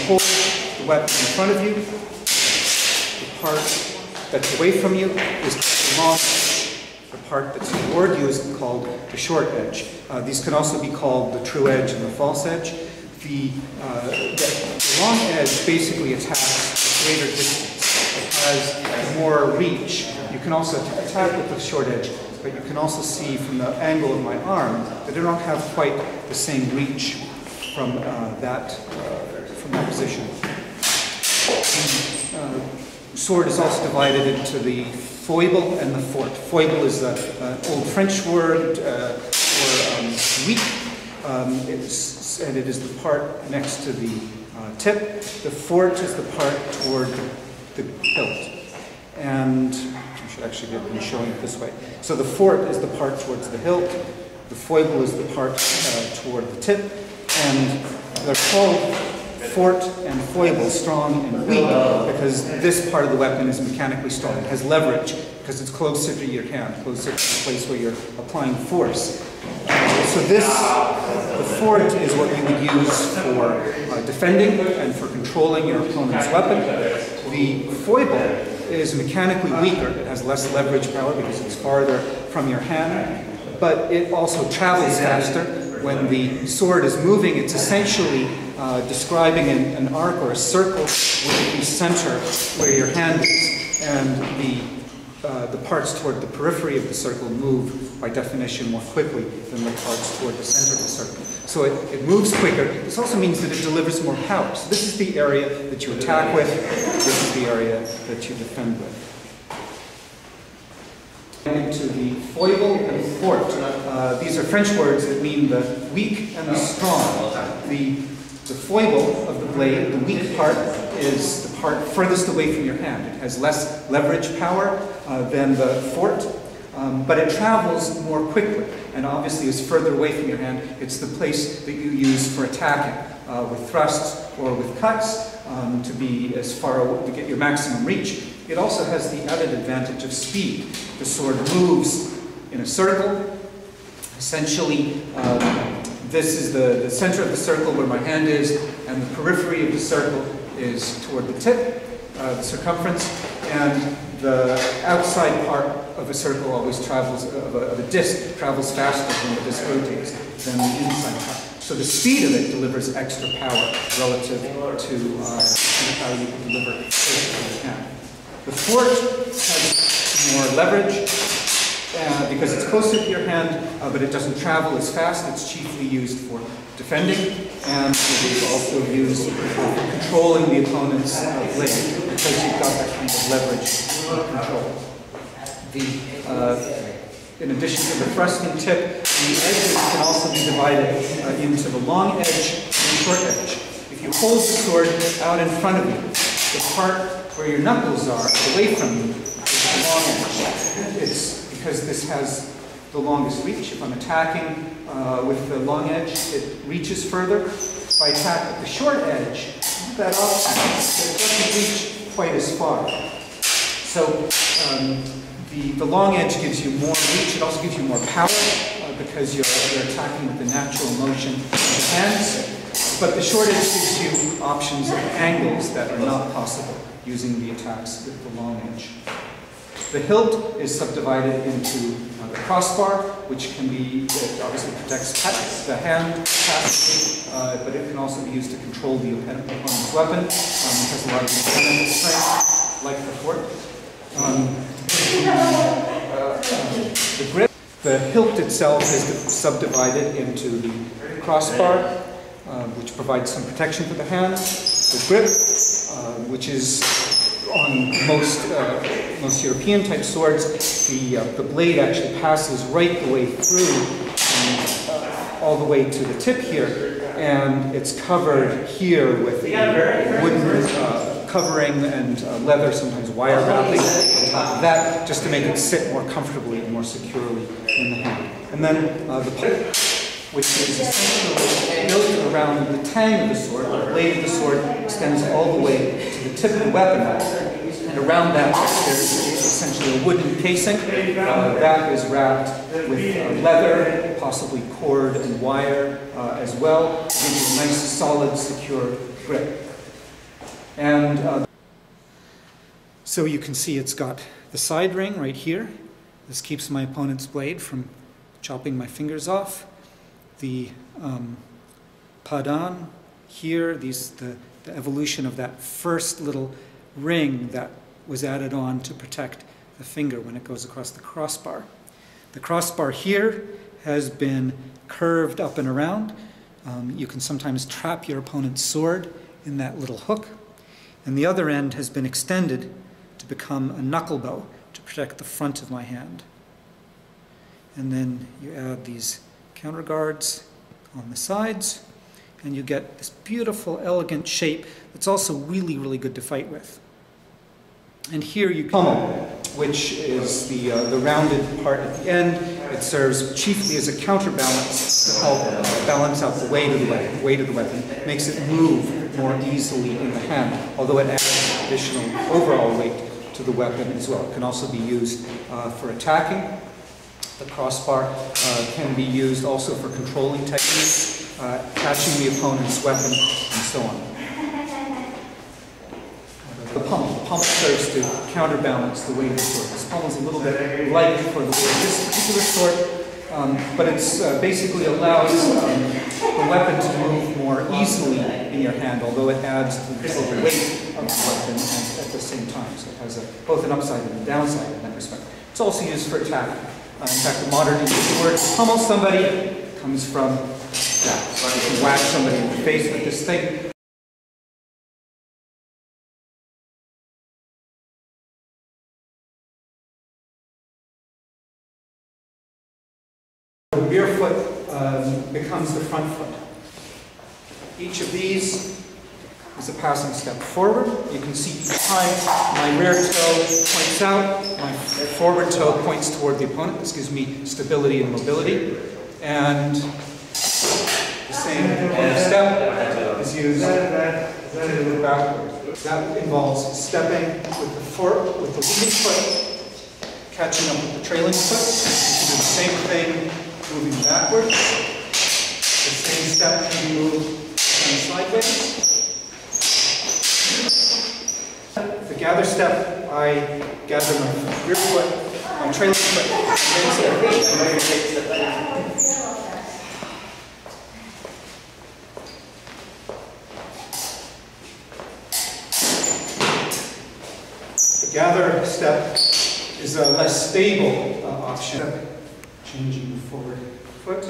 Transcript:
hold the weapon in front of you, the part that's away from you is the long edge. The part that's toward you is called the short edge. These can also be called the true edge and the false edge. The long edge basically attacks a greater distance. It has more reach. You can also attack with the short edge, but you can also see from the angle of my arm that I don't have quite the same reach from that position. The sword is also divided into the foible and the fort. Foible is an old French word for weak, and it is the part next to the tip. The fort is the part toward the hilt. And I should actually be showing it this way. So the fort is the part towards the hilt. The foible is the part toward the tip. And they're called fort and foible, strong and weak, because this part of the weapon is mechanically strong. It has leverage because it's closer to your hand, closer to the place where you're applying force. So the fort is what you would use for defending and for controlling your opponent's weapon. The foible is mechanically weaker. It has less leverage power because it's farther from your hand, but it also travels faster. When the sword is moving, it's essentially describing an arc or a circle with the center where your hand is, and the parts toward the periphery of the circle move by definition more quickly than the parts toward the center of the circle. So it moves quicker. This also means that it delivers more power. So this is the area that you attack with. This is the area that you defend with. Into the foible and fort. These are French words that mean the weak and the strong. The foible of the blade, the weak part, is the part furthest away from your hand. It has less leverage power than the fort, but it travels more quickly, and obviously is further away from your hand. It's the place that you use for attacking with thrusts or with cuts to be as far away, to get your maximum reach. It also has the added advantage of speed. The sword moves in a circle. Essentially, this is the center of the circle where my hand is, and the periphery of the circle is toward the tip, the circumference, and the outside part of a circle always travels, of a disc, travels faster when the disc rotates than the inside part. So the speed of it delivers extra power relative to the power you can deliver with your hand. The fort has more leverage because it's closer to your hand, but it doesn't travel as fast. It's chiefly used for defending, and it is also used for controlling the opponent's blade, because you've got that kind of leverage control. In addition to the thrusting tip, the edges can also be divided into the long edge and the short edge. If you hold the sword out in front of you, the part where your knuckles are away from you is the long edge. It's because this has the longest reach. If I'm attacking with the long edge, it reaches further. If I attack with the short edge, that option, it doesn't reach quite as far. So the long edge gives you more reach. It also gives you more power because you're attacking with the natural motion of the hands. But the short edge gives you options of angles that are not possible using the attacks with the long edge. The hilt is subdivided into the crossbar, which can be, it obviously protects the hand passively, but it can also be used to control the opponent's weapon. It has a lot of mechanical strength, like the fort. The grip, the hilt itself is subdivided into the crossbar, which provides some protection for the hand. The grip, which is on most European type swords, the blade actually passes right the way through, all the way to the tip here, and it's covered here with a wooden covering and leather, sometimes wire wrapping on top of that, just to make it sit more comfortably and more securely in the hand. And then the pipe, which is essentially built around the tang of the sword. The blade of the sword extends all the way to the tip of the weapon, and around that there's essentially a wooden casing that is wrapped with leather, possibly cord and wire as well, to give you a nice, solid, secure grip. And so you can see it's got the side ring right here. This keeps my opponent's blade from chopping my fingers off. The padan here, the evolution of that first little ring that was added on to protect the finger when it goes across the crossbar. The crossbar here has been curved up and around. You can sometimes trap your opponent's sword in that little hook. And the other end has been extended to become a knuckle bow to protect the front of my hand. And then you add these counter guards on the sides, and you get this beautiful, elegant shape that's also really, really good to fight with. And here you pommel, which is the rounded part at the end. It serves chiefly as a counterbalance to help balance out the weight of the weapon. It makes it move more easily in the hand, although it adds additional overall weight to the weapon as well. It can also be used for attacking. The crossbar can be used also for controlling techniques, catching the opponent's weapon, and so on. The pommel serves to counterbalance the weight of the sword. This pommel is a little bit light for the weight of this particular sword, but it's basically allows the weapon to move more easily in your hand, although it adds to the weight of the weapon at the same time. So it has both an upside and a downside in that respect. It's also used for attack. In fact, the modern English word to pummel somebody comes from that. So you can whack somebody in the face with this thing. The rear foot becomes the front foot. Each of these is a passing step forward. You can see each time my rear toe points out, my forward toe points toward the opponent. This gives me stability and mobility. And the same step is used to move backwards. That involves stepping with the leading foot, catching up with the trailing foot. You can do the same thing moving backwards. The same step can be moved sideways. The gather step, I gather my rear foot, my trailing foot, the gather step is a less stable option. Changing the forward foot.